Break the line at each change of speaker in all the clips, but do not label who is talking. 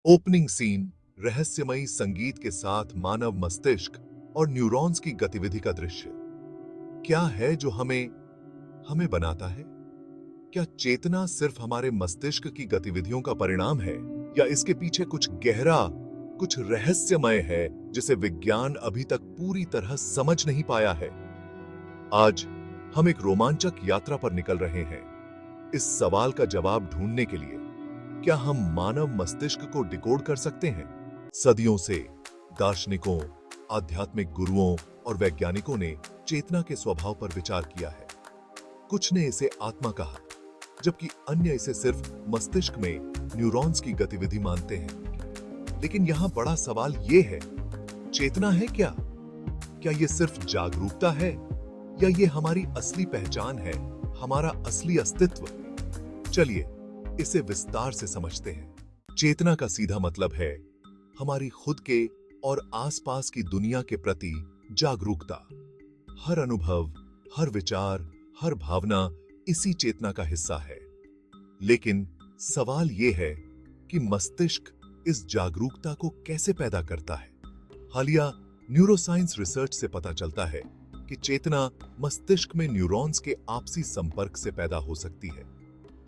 Opening scene रहस्यमयी संगीत के साथ मानव मस्तिष्क और न्यूरॉन्स की गतिविधि का दृश्य। क्या है जो हमें हमें बनाता है? क्या चेतना सिर्फ हमारे मस्तिष्क की गतिविधियों का परिणाम है, या इसके पीछे कुछ गहरा, कुछ रहस्यमय है जिसे विज्ञान अभी तक पूरी तरह समझ नहीं पाया है? आज हम एक रोमांचक यात्रा पर निकल रहे हैं, इस सवाल का जवाब ढूंढने के लिए। क्या हम मानव मस्तिष्क को डिकोड कर सकते हैं? सदियों से दार्शनिकों, आध्यात्मिक गुरुओं और वैज्ञानिकों ने चेतना के स्वभाव पर विचार किया है। कुछ ने इसे आत्मा कहा, जबकि अन्य इसे सिर्फ मस्तिष्क में न्यूरॉन्स की गतिविधि मानते हैं। लेकिन यहां बड़ा सवाल यह है, चेतना है क्या? क्या यह सिर्फ जागरूकता है, या यह हमारी असली पहचान है, हमारा असली अस्तित्व? चलिए इसे विस्तार से समझते हैं। चेतना का सीधा मतलब है हमारी खुद के और आसपास की दुनिया के प्रति जागरूकता। हर अनुभव, हर विचार, हर भावना इसी चेतना का हिस्सा है। लेकिन सवाल यह है कि मस्तिष्क इस जागरूकता को कैसे पैदा करता है। हालिया न्यूरोसाइंस रिसर्च से पता चलता है कि चेतना मस्तिष्क में न्यूरॉन्स के आपसी संपर्क से पैदा हो सकती है।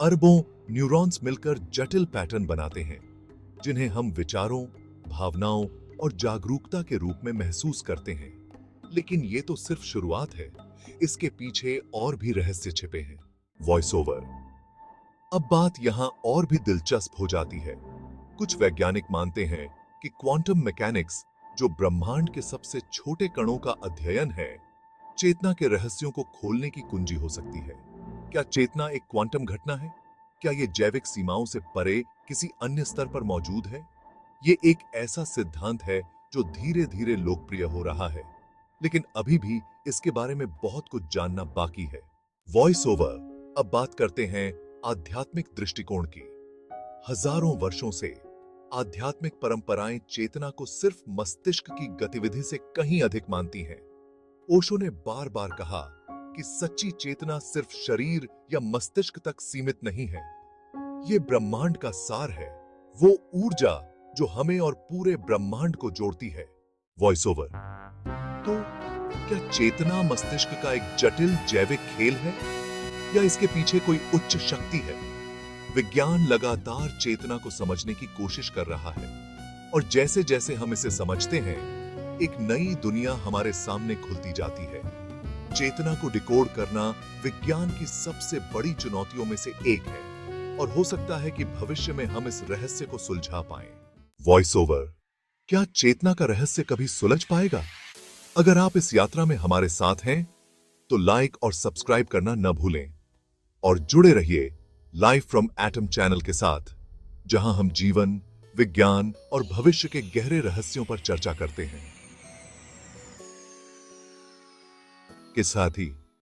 अरबों न्यूरॉन्स मिलकर जटिल पैटर्न बनाते हैं, जिन्हें हम विचारों, भावनाओं और जागरूकता के रूप में महसूस करते हैं। लेकिन ये तो सिर्फ शुरुआत है, इसके पीछे और भी रहस्य छिपे हैं। Voice over. अब बात यहां और भी दिलचस्प हो जाती है। कुछ वैज्ञानिक मानते हैं कि क्वांटम मैकेनिक्स, जो ब्रह्मांड के सबसे छोटे कणों का अध्ययन है, चेतना के रहस्यों को खोलने की कुंजी हो सकती है। क्या चेतना एक क्वांटम घटना है? क्या यह जैविक सीमाओं से परे किसी अन्य स्तर पर मौजूद है? यह एक ऐसा सिद्धांत है जो धीरे धीरे लोकप्रिय हो रहा है, लेकिन अभी भी इसके बारे में बहुत कुछ जानना बाकी है। Voice over. अब बात करते हैं आध्यात्मिक दृष्टिकोण की। हजारों वर्षों से आध्यात्मिक परंपराएं चेतना को सिर्फ मस्तिष्क की गतिविधि से कहीं अधिक मानती हैं। ओशो ने बार बार कहा कि सच्ची चेतना सिर्फ शरीर या मस्तिष्क तक सीमित नहीं है, ये ब्रह्मांड का सार है, वो ऊर्जा जो हमें और पूरे ब्रह्मांड को जोड़ती है। Voice over. तो क्या चेतना मस्तिष्क का एक जटिल जैविक खेल है, या इसके पीछे कोई उच्च शक्ति है? विज्ञान लगातार चेतना को समझने की कोशिश कर रहा है, और जैसे जैसे हम इसे समझते हैं, एक नई दुनिया हमारे सामने खुलती जाती है। चेतना को डिकोड करना विज्ञान की सबसे बड़ी चुनौतियों में से एक है, और हो सकता है कि भविष्य में हम इस रहस्य को सुलझा पाएं। Voice over. क्या चेतना का रहस्य कभी सुलझ पाएगा? अगर आप इस यात्रा में हमारे साथ हैं, तो लाइक और सब्सक्राइब करना न भूलें, और जुड़े रहिए लाइव फ्रॉम एटम चैनल के साथ, जहां हम जीवन, विज्ञान और भविष्य के गहरे रहस्यों पर चर्चा करते हैं। के साथ ही